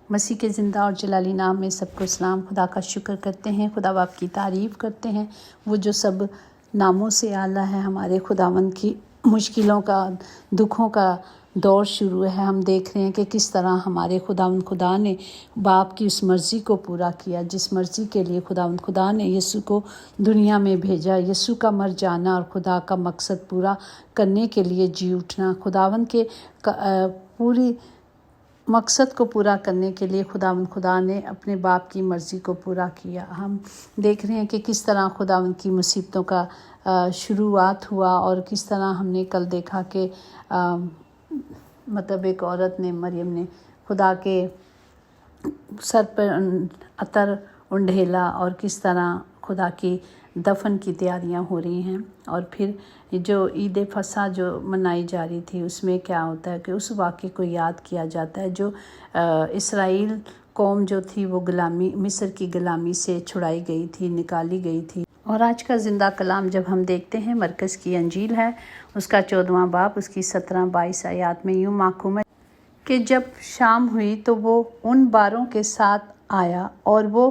مسیح کے زندہ اور جلالی نام میں سب کو سلام۔ خدا کا شکر کرتے ہیں، خدا باپ کی تعریف کرتے ہیں، وہ جو سب ناموں سے اعلیٰ ہے۔ ہمارے خداوند کی مشکلوں کا، دکھوں کا دور شروع ہے۔ ہم دیکھ رہے ہیں کہ کس طرح ہمارے خداوند خدا نے باپ کی اس مرضی کو پورا کیا، جس مرضی کے لیے خداوند خدا نے یسوع کو دنیا میں بھیجا۔ یسوع کا مر جانا اور خدا کا مقصد پورا کرنے کے لیے جی اٹھنا، خداوند کے پوری مقصد کو پورا کرنے کے لیے خداوند خدا نے اپنے باپ کی مرضی کو پورا کیا۔ ہم دیکھ رہے ہیں کہ کس طرح خداوند کی مصیبتوں کا شروعات ہوا، اور کس طرح ہم نے کل دیکھا کہ ایک عورت نے، مریم نے خدا کے سر پر عطر انڈھیلا، اور کس طرح خدا کی دفن کی تیاریاں ہو رہی ہیں۔ اور پھر جو عید فصح جو منائی جا رہی تھی، اس میں کیا ہوتا ہے کہ اس واقعے کو یاد کیا جاتا ہے جو اسرائیل قوم جو تھی وہ غلامی، مصر کی غلامی سے چھڑائی گئی تھی، نکالی گئی تھی۔ اور آج کا زندہ کلام جب ہم دیکھتے ہیں، مرکز کی انجیل ہے، اس کا 14واں باب، اس کی 17-22 آیات میں یوں محکوم ہے کہ جب شام ہوئی تو وہ ان باروں کے ساتھ آیا، اور وہ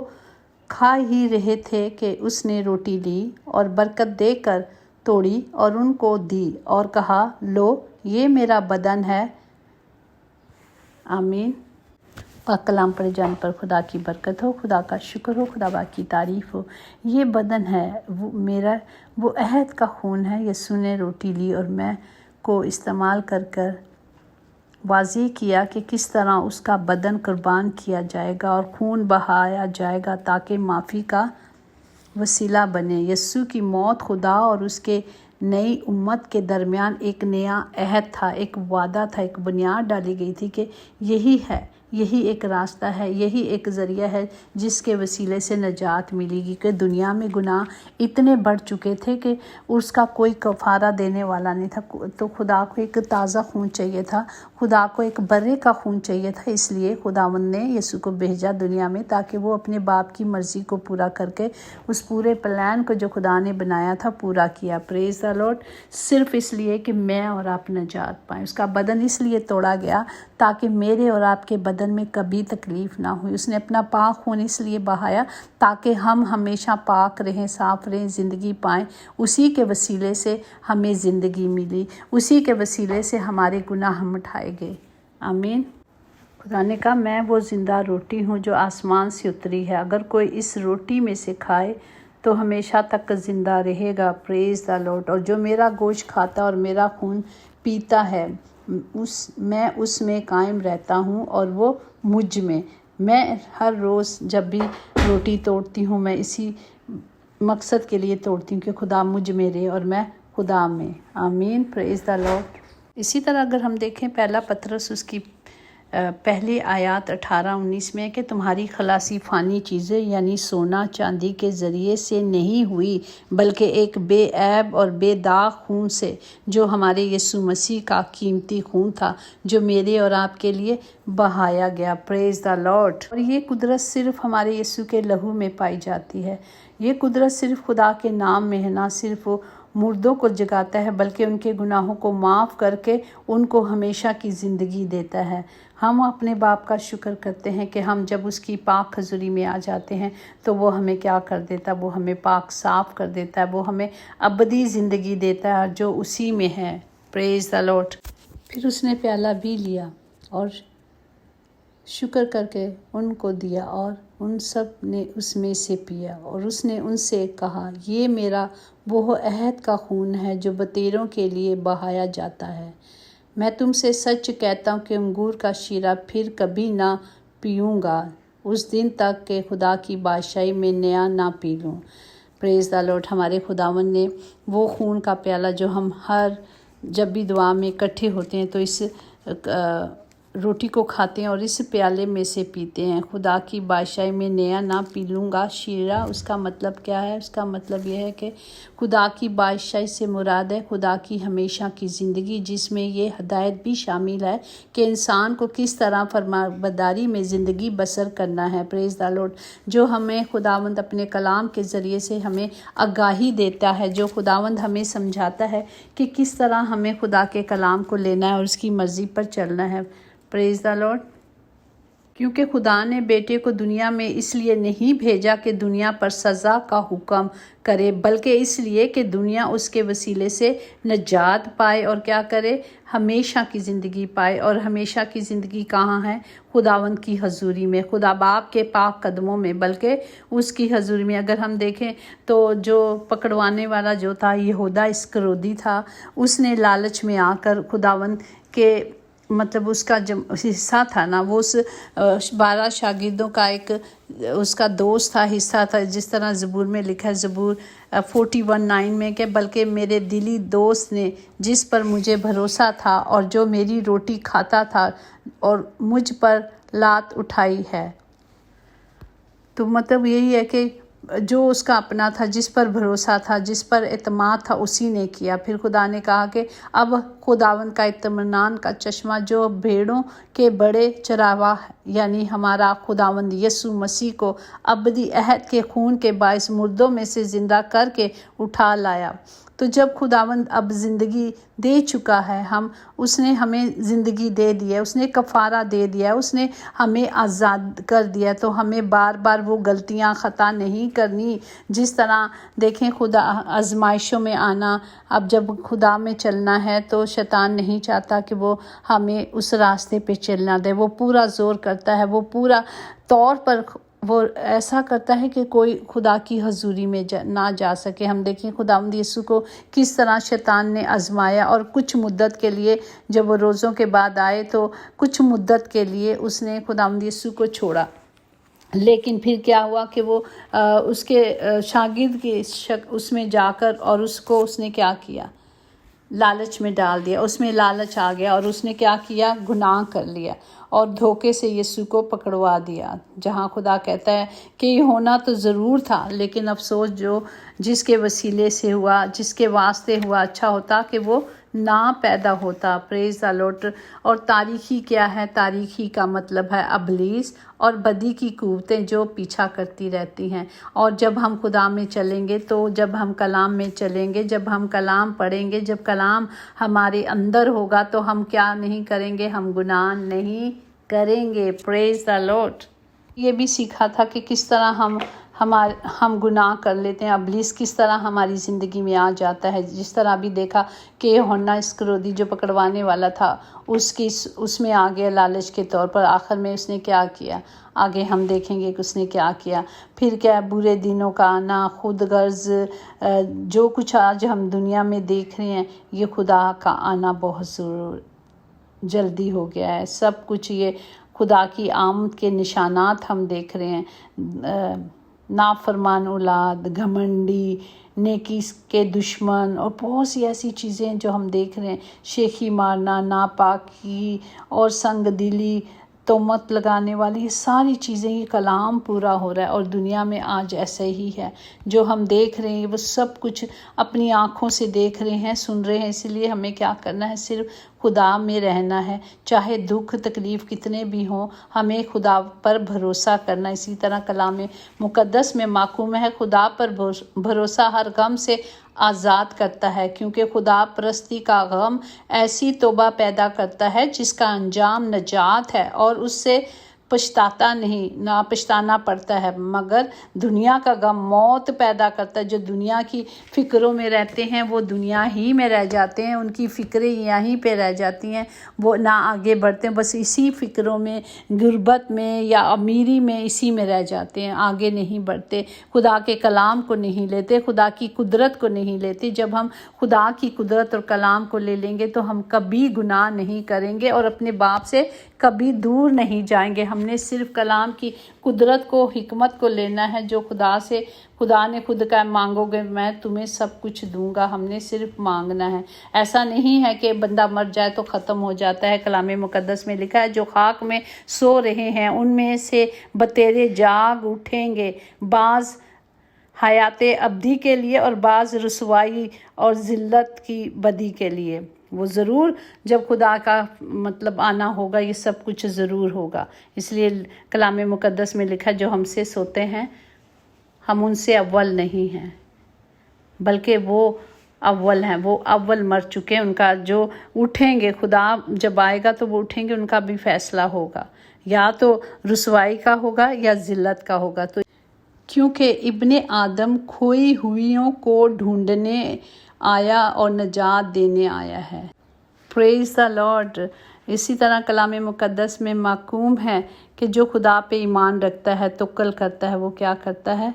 کھا ہی رہے تھے کہ اس نے روٹی لی اور برکت دے کر توڑی اور ان کو دی اور کہا، لو، یہ میرا بدن ہے۔ آمین۔ پاک کلام پڑھے جانے پر خدا کی برکت ہو، خدا کا شکر ہو، خدا باپ کی تعریف ہو۔ یہ بدن ہے، وہ میرا، وہ عہد کا خون ہے۔ یسوع نے روٹی لی اور میں کو استعمال کر واضح کیا کہ کس طرح اس کا بدن قربان کیا جائے گا اور خون بہایا جائے گا تاکہ معافی کا وسیلہ بنے۔ یسوع کی موت خدا اور اس کے نئی امت کے درمیان ایک نیا عہد تھا، ایک وعدہ تھا، ایک بنیاد ڈالی گئی تھی کہ یہی ہے، یہی ایک راستہ ہے، یہی ایک ذریعہ ہے جس کے وسیلے سے نجات ملے گی۔ کہ دنیا میں گناہ اتنے بڑھ چکے تھے کہ اس کا کوئی کفارہ دینے والا نہیں تھا، تو خدا کو ایک تازہ خون چاہیے تھا، خدا کو ایک برے کا خون چاہیے تھا۔ اس لیے خداوند نے یسوع کو بھیجا دنیا میں تاکہ وہ اپنے باپ کی مرضی کو پورا کر کے اس پورے پلان کو جو خدا نے بنایا تھا پورا کیا۔ پریز دی لارڈ۔ صرف اس لیے کہ میں اور آپ نجات پائیں۔ اس کا بدن اس لیے توڑا گیا تاکہ میرے اور آپ کے بدن میں کبھی تکلیف نہ ہوئی۔ اس نے اپنا پاک خون اس لیے بہایا تاکہ ہم ہمیشہ پاک رہیں، صاف رہیں، زندگی پائیں۔ اسی کے وسیلے سے ہمیں زندگی ملی، اسی کے وسیلے سے ہمارے گناہ ہم اٹھائے گئے۔ آمین۔ خدا نے کہا، میں وہ زندہ روٹی ہوں جو آسمان سے اتری ہے، اگر کوئی اس روٹی میں سے کھائے تو ہمیشہ تک زندہ رہے گا۔ پریز دی لارڈ۔ اور جو میرا گوشت کھاتا اور میرا خون پیتا ہے، میں اس میں قائم رہتا ہوں اور وہ مجھ میں۔ میں ہر روز جب بھی روٹی توڑتی ہوں، میں اسی مقصد کے لیے توڑتی ہوں کہ خدا مجھ میں رہے اور میں خدا میں۔ آمین۔ پریز دی لارڈ۔ اسی طرح اگر ہم دیکھیں پہلا پطرس، اس کی پہلی آیات 18-19 میں کہ تمہاری خلاصی فانی چیزیں یعنی سونا چاندی کے ذریعے سے نہیں ہوئی، بلکہ ایک بے عیب اور بے داغ خون سے، جو ہمارے یسوع مسیح کا قیمتی خون تھا، جو میرے اور آپ کے لیے بہایا گیا۔ پریز دی لارڈ۔ اور یہ قدرت صرف ہمارے یسوع کے لہو میں پائی جاتی ہے۔ یہ قدرت صرف خدا کے نام میں ہے، نہ صرف وہ مردوں کو جگاتا ہے بلکہ ان کے گناہوں کو معاف کر کے ان کو ہمیشہ کی زندگی دیتا ہے۔ ہم اپنے باپ کا شکر کرتے ہیں کہ ہم جب اس کی پاک حضوری میں آ جاتے ہیں تو وہ ہمیں کیا کر دیتا ہے؟ وہ ہمیں پاک صاف کر دیتا ہے، وہ ہمیں ابدی زندگی دیتا ہے جو اسی میں ہے۔ پریز دی لارڈ۔ پھر اس نے پیالہ بھی لیا اور شکر کر کے ان کو دیا، اور ان سب نے اس میں سے پیا، اور اس نے ان سے کہا، یہ میرا وہ عہد کا خون ہے جو بتیروں کے لیے بہایا جاتا ہے۔ میں تم سے سچ کہتا ہوں کہ انگور کا شیرہ پھر کبھی نہ پیوں گا اس دن تک کہ خدا کی بادشاہی میں نیا نہ پی لوں۔ پریز دی لارڈ۔ ہمارے خداوند نے وہ خون کا پیالہ جو ہم جب بھی دعا میں اکٹھے ہوتے ہیں تو اس روٹی کو کھاتے ہیں اور اس پیالے میں سے پیتے ہیں۔ خدا کی بادشاہی میں نیا نہ پی لوں گا شیرہ، اس کا مطلب کیا ہے؟ اس کا مطلب یہ ہے کہ خدا کی بادشاہی سے مراد ہے خدا کی ہمیشہ کی زندگی، جس میں یہ ہدایت بھی شامل ہے کہ انسان کو کس طرح فرمانبرداری میں زندگی بسر کرنا ہے۔ پریز دی لارڈ۔ جو ہمیں خداوند اپنے کلام کے ذریعے سے ہمیں آگاہی دیتا ہے، جو خداوند ہمیں سمجھاتا ہے کہ کس طرح ہمیں خدا کے کلام کو لینا ہے اور اس کی مرضی پر چلنا ہے۔ پریز دی لارڈ۔ کیونکہ خدا نے بیٹے کو دنیا میں اس لیے نہیں بھیجا کہ دنیا پر سزا کا حکم کرے، بلکہ اس لیے کہ دنیا اس کے وسیلے سے نجات پائے اور کیا کرے، ہمیشہ کی زندگی پائے۔ اور ہمیشہ کی زندگی کہاں ہے؟ خداوند کی حضوری میں، خدا باپ کے پاک قدموں میں، بلکہ اس کی حضوری میں۔ اگر ہم دیکھیں تو جو پکڑوانے والا جو تھا یہودا اسکرودی تھا، اس نے لالچ میں آ کر خداوند کے مطلب اس کا جو حصہ تھا نا، وہ اس 12 شاگردوں کا ایک اس کا دوست تھا، حصہ تھا، جس طرح زبور میں لکھا ہے، زبور 41:9 میں کہ بلکہ میرے دلی دوست نے جس پر مجھے بھروسہ تھا اور جو میری روٹی کھاتا تھا اور مجھ پر لات اٹھائی ہے۔ تو مطلب یہی ہے کہ جو اس کا اپنا تھا، جس پر بھروسہ تھا، جس پر اعتماد تھا، اسی نے کیا۔ پھر خدا نے کہا کہ اب خداوند کا اطمینان کا چشمہ جو بھیڑوں کے بڑے چراواہ یعنی ہمارا خداوند یسوع مسیح کو ابدی عہد کے خون کے باعث مردوں میں سے زندہ کر کے اٹھا لایا۔ تو جب خداوند اب زندگی دے چکا ہے، اس نے ہمیں زندگی دے دی ہے، اس نے کفارہ دے دیا ہے، اس نے ہمیں آزاد کر دیا، تو ہمیں بار بار وہ غلطیاں خطا نہیں کرنی۔ جس طرح دیکھیں خدا آزمائشوں میں آنا، اب جب خدا میں چلنا ہے تو شیطان نہیں چاہتا کہ وہ ہمیں اس راستے پہ چلنا دے، وہ پورا زور کرتا ہے، وہ پورا طور پر وہ ایسا کرتا ہے کہ کوئی خدا کی حضوری میں نہ جا سکے۔ ہم دیکھیں خداوند یسوع کو کس طرح شیطان نے آزمایا، اور کچھ مدت کے لیے جب وہ روزوں کے بعد آئے تو کچھ مدت کے لیے اس نے خداوند یسوع کو چھوڑا، لیکن پھر کیا ہوا کہ وہ اس کے شاگرد کے اس میں جا کر اور اس نے کیا کیا، لالچ میں ڈال دیا، اس میں لالچ آ گیا اور اس نے کیا کیا، گناہ کر لیا اور دھوکے سے یسوع کو پکڑوا دیا۔ جہاں خدا کہتا ہے کہ یہ ہونا تو ضرور تھا، لیکن افسوس جس کے وسیلے سے ہوا، جس کے واسطے ہوا، اچھا ہوتا کہ وہ نہ پیدا ہوتا۔ پریز دی لارڈ۔ اور تاریخی کیا ہے؟ تاریخی کا مطلب ہے ابلیس اور بدی کی قوتیں جو پیچھا کرتی رہتی ہیں۔ اور جب ہم خدا میں چلیں گے، تو جب ہم کلام میں چلیں گے، جب ہم کلام پڑھیں گے، جب کلام ہمارے اندر ہوگا، تو ہم کیا نہیں کریں گے؟ ہم گناہ نہیں کریں گے۔ پریز دی لارڈ۔ یہ بھی سیکھا تھا کہ کس طرح ہم گناہ کر لیتے ہیں، ابلیس کس طرح ہماری زندگی میں آ جاتا ہے۔ جس طرح بھی دیکھا کہ یوحنا اسکرودی جو پکڑوانے والا تھا، اس میں آ گیا لالچ کے طور پر، آخر میں اس نے کیا کیا، آگے ہم دیکھیں گے کہ اس نے کیا کیا۔ پھر کیا، برے دنوں کا آنا، خود غرض، جو کچھ آج ہم دنیا میں دیکھ رہے ہیں، یہ خدا کا آنا بہت جلدی ہو گیا ہے۔ سب کچھ یہ خدا کی آمد کے نشانات ہم دیکھ رہے ہیں۔ نافرمان اولاد، گھمنڈی، نیکی کے دشمن، اور بہت سی ایسی چیزیں جو ہم دیکھ رہے ہیں، شیخی مارنا، ناپاکی اور سنگ دلی، تہمت لگانے والی، یہ ساری چیزیں، یہ کلام پورا ہو رہا ہے۔ اور دنیا میں آج ایسے ہی ہے، جو ہم دیکھ رہے ہیں وہ سب کچھ اپنی آنکھوں سے دیکھ رہے ہیں، سن رہے ہیں۔ اس لیے ہمیں کیا کرنا ہے؟ صرف خدا میں رہنا ہے، چاہے دکھ تکلیف کتنے بھی ہوں، ہمیں خدا پر بھروسہ کرنا۔ اسی طرح کلام مقدس میں محکوم ہے، خدا پر بھروسہ ہر غم سے آزاد کرتا ہے، کیونکہ خدا پرستی کا غم ایسی توبہ پیدا کرتا ہے جس کا انجام نجات ہے، اور اس سے پچھتانا پڑتا ہے، مگر دنیا کا غم موت پیدا کرتا ہے۔ جو دنیا کی فکروں میں رہتے ہیں وہ دنیا ہی میں رہ جاتے ہیں، ان کی فکریں یہیں پہ رہ جاتی ہیں، وہ نہ آگے بڑھتے ہیں، بس اسی فکروں میں، غربت میں یا امیری میں، اسی میں رہ جاتے ہیں، آگے نہیں بڑھتے، خدا کے کلام کو نہیں لیتے، خدا کی قدرت کو نہیں لیتے۔ جب ہم خدا کی قدرت اور کلام کو لے لیں گے تو ہم کبھی گناہ نہیں کریں گے اور اپنے باپ سے کبھی دور نہیں جائیں گے۔ ہم نے صرف کلام کی قدرت کو، حکمت کو لینا ہے، جو خدا نے خود کہا، مانگو گے میں تمہیں سب کچھ دوں گا۔ ہم نے صرف مانگنا ہے۔ ایسا نہیں ہے کہ بندہ مر جائے تو ختم ہو جاتا ہے۔ کلام مقدس میں لکھا ہے، جو خاک میں سو رہے ہیں ان میں سے بتیرے جاگ اٹھیں گے، بعض حیات ابدی کے لیے اور بعض رسوائی اور ذلت کی بدی کے لیے۔ وہ ضرور جب خدا کا مطلب آنا ہوگا، یہ سب کچھ ضرور ہوگا۔ اس لیے کلام مقدس میں لکھا، جو ہم سے سوتے ہیں ہم ان سے اول نہیں ہیں، بلکہ وہ اول ہیں، وہ اول مر چکے ہیں۔ ان کا جو اٹھیں گے، خدا جب آئے گا تو وہ اٹھیں گے، ان کا بھی فیصلہ ہوگا۔ یا تو رسوائی کا ہوگا یا ذلت کا ہوگا۔ تو کیونکہ ابن آدم کھوئی ہوئیوں کو ڈھونڈنے آیا اور نجات دینے آیا ہے۔ پریز دا لارڈ۔ اسی طرح کلام مقدس میں محکوم ہے کہ جو خدا پہ ایمان رکھتا ہے، توکل کرتا ہے، وہ کیا کرتا ہے؟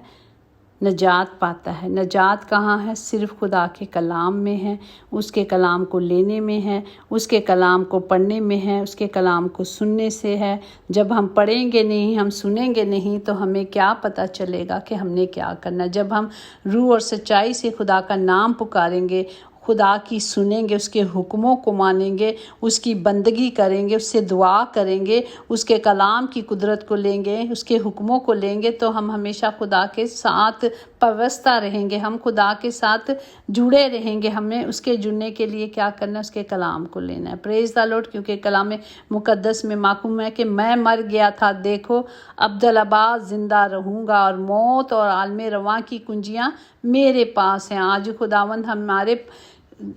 نجات پاتا ہے۔ نجات کہاں ہے؟ صرف خدا کے کلام میں ہے، اس کے کلام کو لینے میں ہے، اس کے کلام کو پڑھنے میں ہے، اس کے کلام کو سننے سے ہے۔ جب ہم پڑھیں گے نہیں، ہم سنیں گے نہیں، تو ہمیں کیا پتہ چلے گا کہ ہم نے کیا کرنا؟ جب ہم روح اور سچائی سے خدا کا نام پکاریں گے، خدا کی سنیں گے، اس کے حکموں کو مانیں گے، اس کی بندگی کریں گے، اس سے دعا کریں گے، اس کے کلام کی قدرت کو لیں گے، اس کے حکموں کو لیں گے، تو ہم ہمیشہ خدا کے ساتھ پیوستہ رہیں گے، ہم خدا کے ساتھ جڑے رہیں گے۔ ہمیں اس کے جڑنے کے لیے کیا کرنا ہے؟ اس کے کلام کو لینا ہے۔ پریز دا لارڈ۔ کیونکہ کلام مقدس میں محکوم ہے کہ میں مر گیا تھا، دیکھو ابدالآباد زندہ رہوں گا، اور موت اور عالم رواں کی کنجیاں میرے پاس ہیں۔ آج خداوند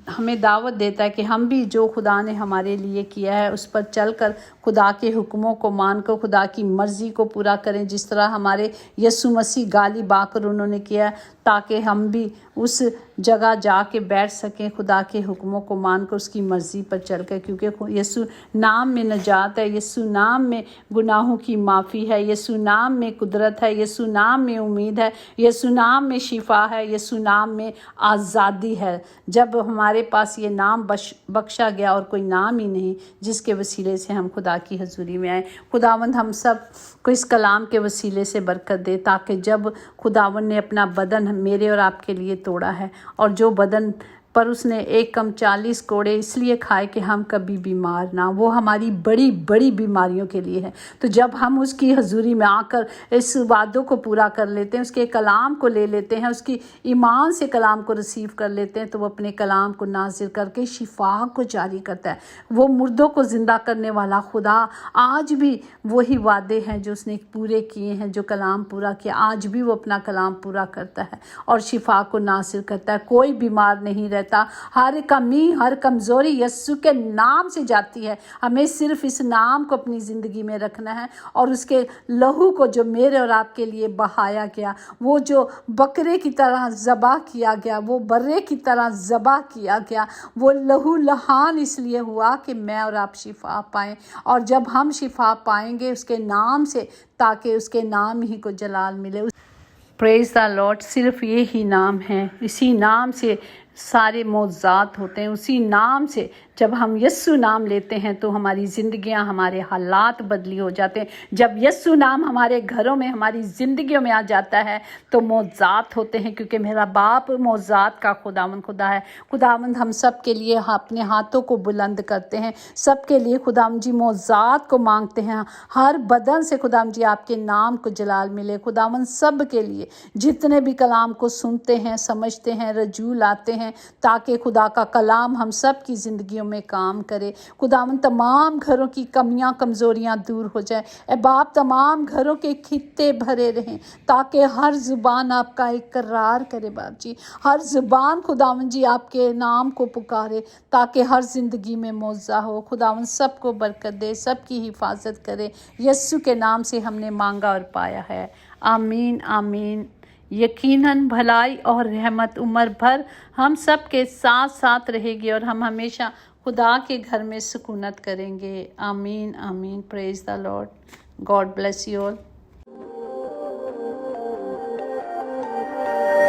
ہمیں دعوت دیتا ہے کہ ہم بھی جو خدا نے ہمارے لیے کیا ہے اس پر چل کر خدا کے حکموں کو مان کر خدا کی مرضی کو پورا کریں، جس طرح ہمارے یسوع مسیح غالب آ کر انہوں نے کیا، تاکہ ہم بھی اس جگہ جا کے بیٹھ سکیں، خدا کے حکموں کو مان کر اس کی مرضی پر چل کر۔ کیونکہ یسوع نام میں نجات ہے، یسوع نام میں گناہوں کی معافی ہے، یسوع نام میں قدرت ہے، یسوع نام میں امید ہے، یسوع نام میں شفا ہے، یسوع نام میں آزادی ہے۔ جب ہمارے پاس یہ نام بخشا گیا اور کوئی نام ہی نہیں جس کے وسیلے سے ہم خدا کی حضوری میں آئیں۔ خداوند ہم سب کو اس کلام کے وسیلے سے برکت دے، تاکہ جب خداوند نے اپنا بدن میرے اور آپ کے لیے توڑا ہے، اور جو بدن پر اس نے 1 کوڑے اس لیے کھائے کہ ہم کبھی بیمار نہ، وہ ہماری بڑی بڑی بیماریوں کے لیے ہے۔ تو جب ہم اس کی حضوری میں آ کر اس وعدوں کو پورا کر لیتے ہیں، اس کے کلام کو لے لیتے ہیں، اس کی ایمان سے کلام کو ریسیو کر لیتے ہیں، تو وہ اپنے کلام کو نازل کر کے شفا کو جاری کرتا ہے۔ وہ مردوں کو زندہ کرنے والا خدا آج بھی وہی وعدے ہیں جو اس نے پورے کیے ہیں، جو کلام پورا کیا، آج بھی وہ اپنا کلام پورا کرتا ہے اور شفا کو نازل کرتا ہے۔ کوئی بیمار نہیں رہتا، ہر کمی ہر کمزوری یسوع کے نام سے جاتی ہے۔ ہمیں صرف اس نام کو اپنی زندگی میں رکھنا ہے، اور اس کے لہو کو جو میرے اور آپ کے لیے بہایا گیا، وہ جو بکرے کی طرح ذبح کیا گیا، وہ برے کی طرح ذبح کیا گیا، وہ لہو لہان اس لیے ہوا کہ میں اور آپ شفا پائیں۔ اور جب ہم شفا پائیں گے اس کے نام سے، تاکہ اس کے نام ہی کو جلال ملے۔ پریز دا لارڈ۔ صرف یہی نام ہے، اسی نام سے سارے معجزات ہوتے ہیں، اسی نام سے جب ہم یسوع نام لیتے ہیں تو ہماری زندگیاں، ہمارے حالات بدلی ہو جاتے ہیں۔ جب یسوع نام ہمارے گھروں میں، ہماری زندگیوں میں آ جاتا ہے تو معجزات ہوتے ہیں، کیونکہ میرا باپ معجزات کا خدا ہے۔ خداوند ہم سب کے لیے اپنے ہاتھوں کو بلند کرتے ہیں، سب کے لیے خداوند جی معجزات کو مانگتے ہیں۔ ہر بدن سے خداوند جی آپ کے نام کو جلال ملے۔ خداوند سب کے لیے جتنے بھی کلام کو سنتے ہیں، سمجھتے ہیں، رجوع لاتے ہیں، تاکہ خدا کا کلام ہم سب کی زندگیوں میں کام کرے۔ خداوند تمام گھروں کی کمیاں کمزوریاں دور ہو جائیں۔ اے باپ، تمام گھروں کے خطے بھرے رہیں، تاکہ ہر زبان آپ کا اقرار کرے باپ جی، ہر زبان خداوند جی آپ کے نام کو پکارے، تاکہ ہر زندگی میں معجزہ ہو۔ خداوند سب کو برکت دے، سب کی حفاظت کرے۔ یسوع کے نام سے ہم نے مانگا اور پایا ہے، آمین آمین۔ یقیناً بھلائی اور رحمت عمر بھر ہم سب کے ساتھ ساتھ رہے گی، اور ہم ہمیشہ خدا کے گھر میں سکونت کریں گے، آمین آمین۔ Praise the Lord. God bless you all.